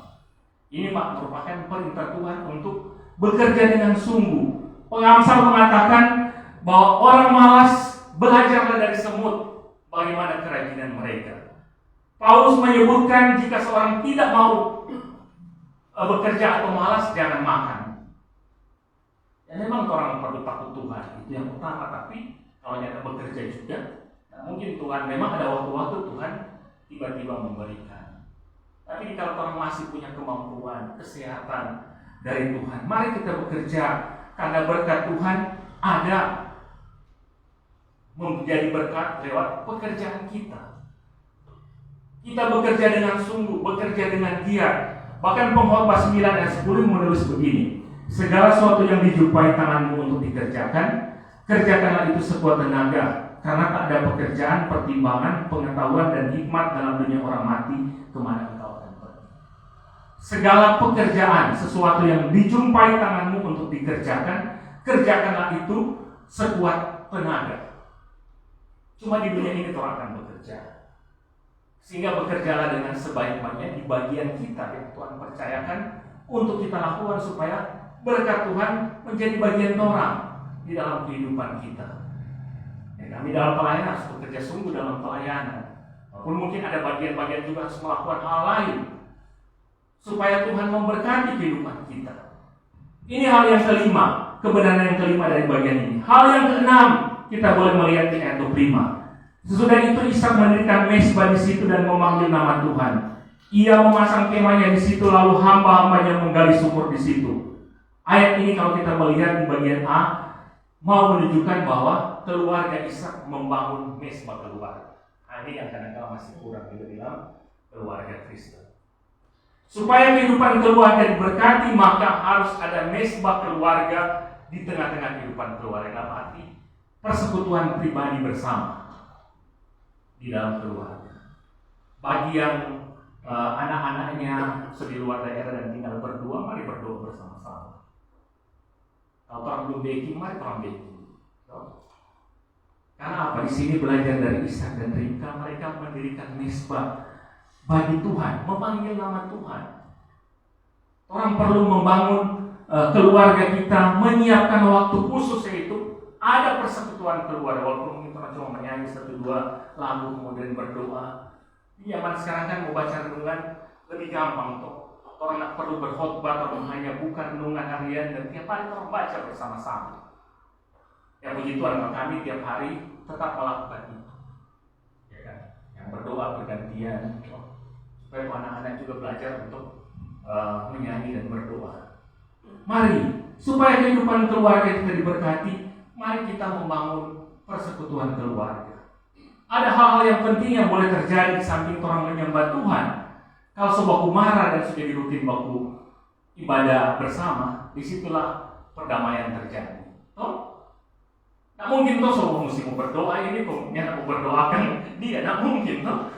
B: Ini merupakan perintah Tuhan untuk bekerja dengan sungguh. Pengamsal mengatakan bahwa orang malas belajarlah dari semut bagaimana kerajinan mereka. Paulus menyebutkan jika seorang tidak mau bekerja atau malas, jangan makan. Ya memang orang perlu takut Tuhan, itu yang utama. Tapi kalau nyata bekerja juga, nah mungkin Tuhan memang ada waktu-waktu Tuhan tiba-tiba memberikan. Tapi kalau orang masih punya kemampuan, kesehatan dari Tuhan, mari kita bekerja karena berkat Tuhan ada menjadi berkat lewat pekerjaan kita. Kita bekerja dengan sungguh, bekerja dengan giat. Bahkan Pengkhotbah 9 ayat 10 menulis begini, segala sesuatu yang dijumpai tanganmu untuk dikerjakan, kerjakanlah itu sekuat tenaga, karena tak ada pekerjaan, pertimbangan, pengetahuan dan hikmat dalam dunia orang mati kemana engkau akan pergi. Segala pekerjaan, sesuatu yang dijumpai tanganmu untuk dikerjakan, kerjakanlah itu sekuat tenaga. Cuma di dunia ini Tuhan akan bekerja. Sehingga bekerjalah dengan sebaik-baiknya di bagian kita yang Tuhan percayakan untuk kita lakukan supaya berkat Tuhan menjadi bagian orang di dalam kehidupan kita. Ya, kami dalam pelayanan harus bekerja sungguh dalam pelayanan. Walaupun mungkin ada bagian-bagian juga harus melakukan hal lain supaya Tuhan memberkati kehidupan kita. Ini hal yang kelima, kebenaran yang kelima dari bagian ini. Hal yang keenam kita boleh melihat di ayat 25. Sesudah itu Ishak mendirikan mezbah di situ dan memanggil nama Tuhan. Ia memasang kemahnya di situ, lalu hamba-hambanya menggali sumur di situ. Ayat ini kalau kita melihat di bagian A mau menunjukkan bahwa keluarga Ishak membangun mezbah keluarga. Ini yang kadang-kadang masih kurang juga dalam keluarga Kristen. Supaya kehidupan keluarga diberkati, maka harus ada mezbah keluarga di tengah-tengah kehidupan keluarga. Dalam arti persekutuan pribadi bersama di dalam keluarga. Bagi yang anak-anaknya di luar daerah dan tinggal berdua, mari berdoa bersama-sama. Kalau orang belum baking, mari orang baking. Karena apa? Di sini belajar dari Ishak dan Ribka, mereka mendirikan mezbah bagi Tuhan, memanggil nama Tuhan. Orang perlu membangun keluarga kita, menyiapkan waktu khusus, yaitu ada persekutuan keluarga. Walaupun mungkin orang cuma menyanyi 1-2 lagu kemudian berdoa. Di zaman sekarang kan mau baca renungan lebih gampang tuh. Orang tak perlu berkhotbah atau hanya bukan renungan harian dan tiap hari orang baca bersama-sama. Ya puji Tuhan, kami tiap hari tetap melakukan itu. Ya kan? Yang berdoa bergantian supaya anak-anak juga belajar untuk menyanyi dan berdoa. Mari supaya kehidupan keluarga kita diberkati, mari kita membangun persekutuan keluarga. Ada hal-hal yang penting yang boleh terjadi di samping orang menyembah Tuhan. Kalau sebuah kumara dan sudah dirutin waktu ibadah bersama, disitulah perdamaian terjadi. Nah mungkin toh semua mesti mau berdoa ini, kemudian aku berdoakan dia, nah mungkin toh.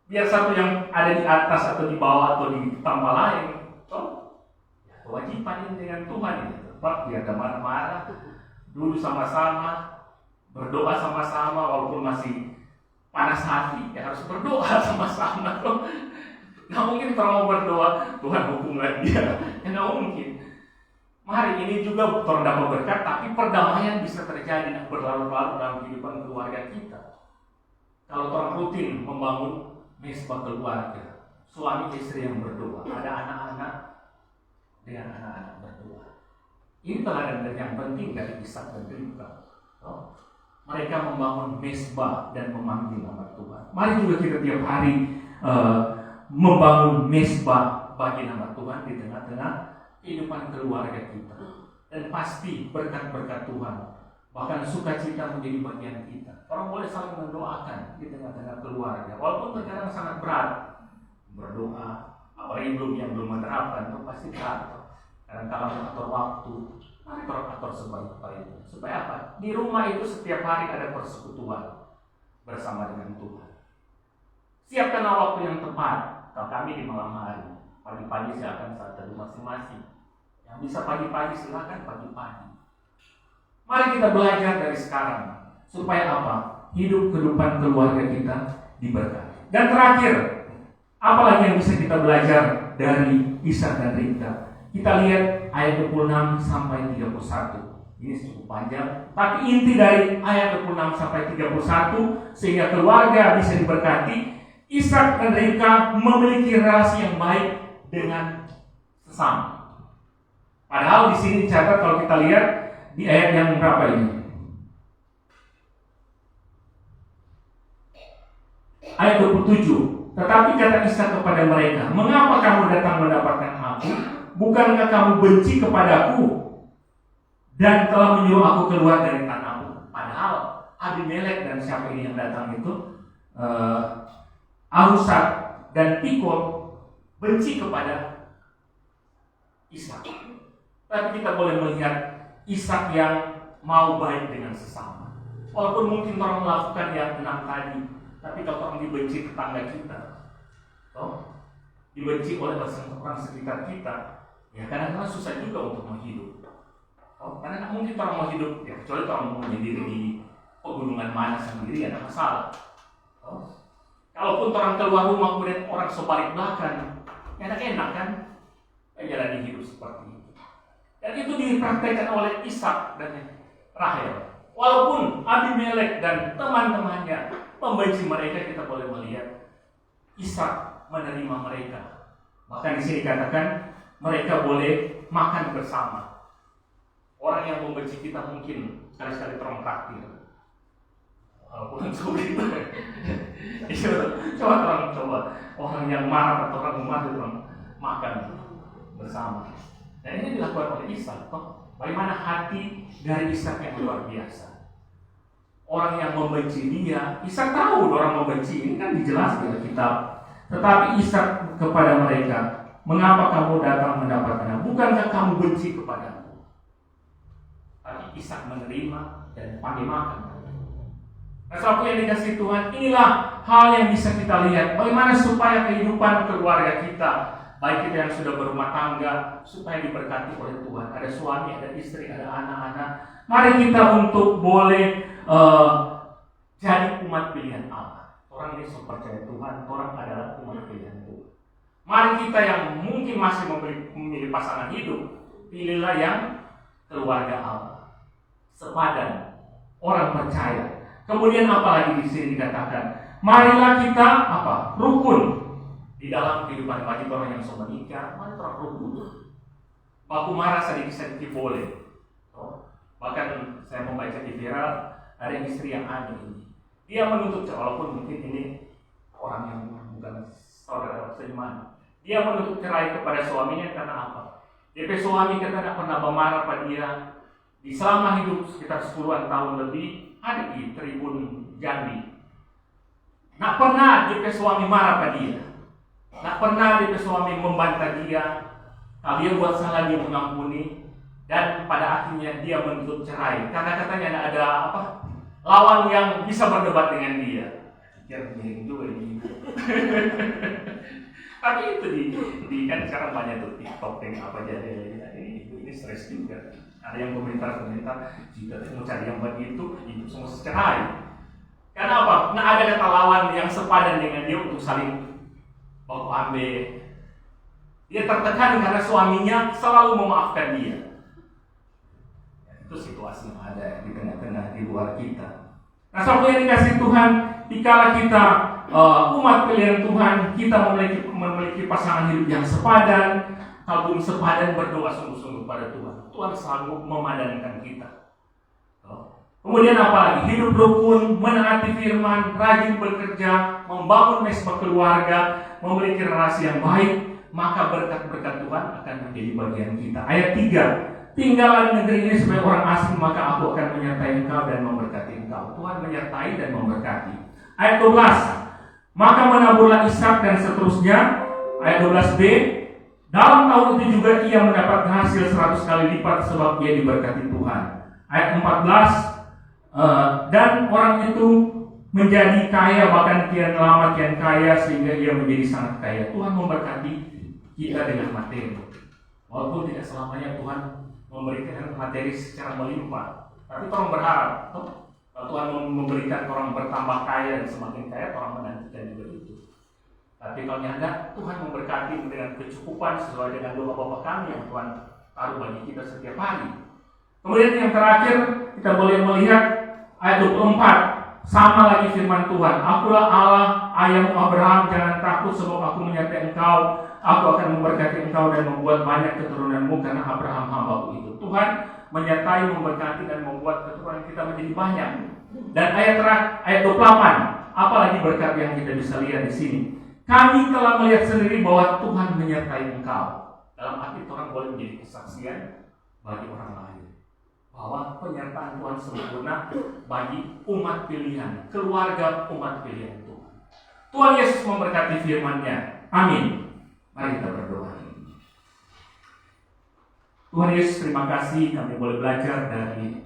B: Biar satu yang ada di atas atau di bawah atau di tempat lain, toh ya, kewajiban dengan Tuhan ini. Pak, biar gak marah-marah, dulu sama-sama, berdoa sama-sama, walaupun masih panas hati, ya harus berdoa sama-sama. Nggak mungkin orang mau berdoa, Tuhan hukumlah dia. Nggak mungkin. Mari ini juga orang dapat berkat, tapi perdamaian bisa terjadi dan berlarut-larut dalam kehidupan keluarga kita. Kalau orang rutin membangun mesbah keluarga, suami istri yang berdoa, ada anak-anak dengan anak-anak berdoa. Ini teladan yang penting dari Ishak dan Ribka. Mereka membangun mesbah dan memanggil nama Tuhan. Mari juga kita tiap hari membangun mesbah bagi nama Tuhan di tengah-tengah kehidupan keluarga kita. Dan pasti berkat-berkat Tuhan, bahkan sukacita menjadi bagian kita. Orang boleh saling mendoakan di tengah-tengah keluarga, walaupun terkadang sangat berat berdoa. Apalagi yang belum menerapkan itu pasti berat. Kadang-kadang mengatur waktu, mari atur sebaik-baiknya. Supaya apa? Di rumah itu setiap hari ada persekutuan bersama dengan Tuhan. Siapkan waktu yang tepat. Kalau kami di malam hari, pagi-pagi silakan saat teduh masing-masing. Yang bisa pagi-pagi silakan pagi-pagi. Mari kita belajar dari sekarang supaya apa? Hidup kehidupan keluarga kita diberkati. Dan terakhir, apalagi yang bisa kita belajar dari Ishak dan Ribka? Kita lihat ayat 26 sampai 31. Ini cukup panjang, tapi inti dari ayat 26 sampai 31 sehingga keluarga bisa diberkati. Ishak dan Ribka memiliki relasi yang baik dengan sesama. Padahal di sini dicatat kalau kita lihat di ayat yang berapa ini? Ayat 27. Tetapi kata Ishak kepada mereka, "Mengapa kamu datang mendapatkan aku? Bukankah kamu benci kepadaku dan telah menyuruh aku keluar dari tanahmu?" Padahal Abimelek dan siapa ini yang datang itu, Ahuzat dan Pikol benci kepada Ishak. Tapi kita boleh melihat Ishak yang mau baik dengan sesama. Walaupun mungkin orang melakukan yang 6 tadi, tapi kalau orang dibenci tetangga kita, dibenci oleh orang sekitar kita, ya kadang-kadang susah juga untuk menghidup. Karena tak mungkin orang mau hidup, ya kecuali orang mau menyendiri di pegunungan mana sendiri, ada masalah. Kalaupun orang keluar rumah kemudian orang sebalik belakang, enak-enak kan? Jalani hidup seperti itu. Dan itu dipraktekkan oleh Ishak dan Rahel. Walaupun Abimelek dan teman-temannya membenci mereka, kita boleh melihat Ishak menerima mereka. Bahkan di sini dikatakan mereka boleh makan bersama. Orang yang membenci kita mungkin sekali-sekali orang traktir. Walaupun sulit. Coba orang yang marah atau orang marah itu makan bersama. Dan ini dilakukan oleh Ishak. Bagaimana hati dari Ishak yang luar biasa. Orang yang membenci dia, Ishak tahu orang membenci, ini kan dijelaskan di kitab. Tetapi Ishak kepada mereka, "Mengapa kamu datang mendapatkan? Bukankah kamu benci kepadaku?" Tapi Ishak menerima dan panggil makan. Nah, sesuatu yang dikasih Tuhan, inilah hal yang bisa kita lihat. Bagaimana supaya kehidupan keluarga kita, baik kita yang sudah berumah tangga, supaya diberkati oleh Tuhan. Ada suami, ada istri, ada anak-anak. Mari kita untuk boleh jadi umat pilihan Allah. Orang ini percaya Tuhan, orang adalah umat pilihan Tuhan. Mari kita yang mungkin masih memilih pasangan hidup, pilihlah yang keluarga Allah, sepadan, orang percaya. Kemudian apa lagi di sini dikatakan? Marilah kita rukun di dalam kehidupan bagi orang yang sudah menikah. Mari kita rukun. Baku marah sedikit-sedikit boleh. Bahkan saya membaca di viral, ada istri yang aneh ini. Dia menuntut, walaupun mungkin ini orang yang bukan saudara seiman. Dia menuntut cerai kepada suaminya karena apa? DP suami kita tidak pernah marah pada dia. Di selama hidup sekitar 10-an tahun lebih, ada di Tribun Jambi. Nak pernah DP suami marah pada dia. Nak pernah DP suami membantah dia. Kalau dia buat salah dia mengampuni. Dan pada akhirnya dia menuntut cerai. Karena katanya ada lawan yang bisa berdebat dengan dia. Pikir miring juga ini. Tapi itu di kan sekarang banyak tuh TikTok yang apa jadi ini stres juga. Ada yang komentar jika mau cari yang begitu itu semua cerai. Karena apa? Nah ada kata lawan yang sepadan dengan dia untuk saling Bapak Ambe, dia tertekan karena suaminya selalu memaafkan dia. Itu situasi yang ada di tengah-tengah, di luar kita. Nah, saudara yang dikasih Tuhan, dikala kita umat pilihan Tuhan, kita memiliki pasangan hidup yang sepadan. Kalau belum sepadan, berdoa sungguh-sungguh pada Tuhan. Tuhan selalu memadankan kita. Kemudian apa lagi? Hidup rukun, menaati firman, rajin bekerja, membangun mesbah keluarga, memiliki relasi yang baik, maka berkat-berkat Tuhan akan menjadi bagian kita. Ayat 3, tinggallah negeri ini sebagai orang asing, maka aku akan menyertai engkau dan memberkati engkau. Tuhan menyertai dan memberkati. Ayat 12, maka menaburlah Ishak dan seterusnya. Ayat 12b, dalam tahun itu juga ia mendapat hasil 100 kali lipat sebab ia diberkati Tuhan. Ayat 14, dan orang itu menjadi kaya, bahkan kian lama kian kaya, sehingga ia menjadi sangat kaya. Tuhan memberkati kita dengan materi. Walaupun tidak selamanya Tuhan memberikan materi secara melimpah, tapi orang berharap Tuhan memberikan orang bertambah kaya dan semakin kaya, orang menantikan juga itu. Tapi kalau nyanda, Tuhan memberkati dengan kecukupan sesuai dengan doa Bapa kami yang Tuhan taruh bagi kita setiap hari. Kemudian yang terakhir, kita boleh melihat ayat 24, sama lagi firman Tuhan. Akulah Allah ayahmu Abraham, jangan takut sebab aku menyertai engkau. Aku akan memberkati engkau dan membuat banyak keturunanmu karena Abraham hambaku itu. Tuhan menyertai, memberkati dan membuat keturunan kita menjadi banyak. Dan ayat 28, apalagi berkat yang kita bisa lihat di sini. Kami telah melihat sendiri bahwa Tuhan menyertai engkau. Dalam arti orang boleh menjadi kesaksian bagi orang lain bahwa penyertaan Tuhan sempurna bagi umat pilihan, keluarga umat pilihan Tuhan. Tuhan Yesus memberkati firman-Nya. Amin. Mari kita berdoa. Tuhan Yesus, terima kasih kami boleh belajar dari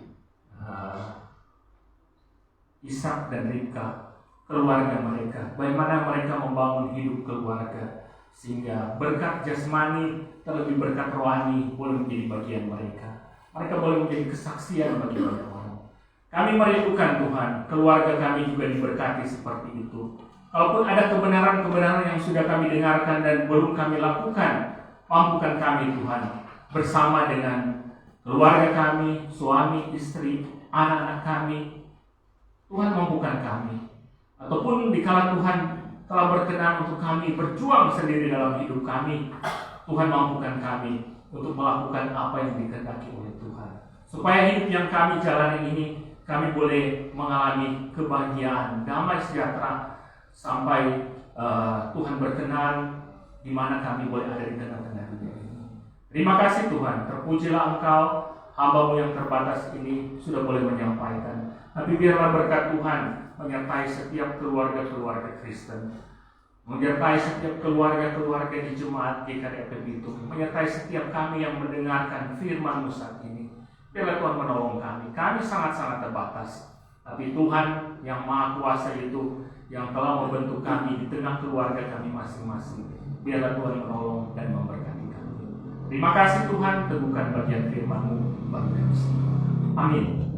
B: Ishak dan Ribka, keluarga mereka, bagaimana mereka membangun hidup keluarga sehingga berkat jasmani terlebih berkat rohani boleh menjadi bagian mereka. Mereka boleh menjadi kesaksian bagi banyak orang. Kami merindukan Tuhan, keluarga kami juga diberkati seperti itu. Kalaupun ada kebenaran-kebenaran yang sudah kami dengarkan dan belum kami lakukan, mampukan kami Tuhan, bersama dengan keluarga kami, suami, istri, anak-anak kami. Tuhan mampukan kami. Ataupun dikala Tuhan telah berkenan untuk kami berjuang sendiri dalam hidup kami, Tuhan mampukan kami untuk melakukan apa yang dikehendaki oleh Tuhan. Supaya hidup yang kami jalani ini, kami boleh mengalami kebahagiaan, damai sejahtera, sampai Tuhan berkenan di mana kami boleh ada di tengah-tengah dunia ini. Terima kasih Tuhan, terpujilah Engkau, hamba-Mu yang terbatas ini sudah boleh menyampaikan. Tapi biarlah berkat Tuhan menyertai setiap keluarga-keluarga Kristen, menyertai setiap keluarga-keluarga di Jemaat GKI Bitung, menyertai setiap kami yang mendengarkan firman-Mu saat ini. Biarlah Tuhan menolong kami. Kami sangat-sangat terbatas, tapi Tuhan yang Maha Kuasa itu yang telah membentuk kami di tengah keluarga kami masing-masing. Biarlah Tuhan menolong dan memberkati kami. Terima kasih Tuhan, teguhkan bagian firman-Mu bagi kami semua. Amin.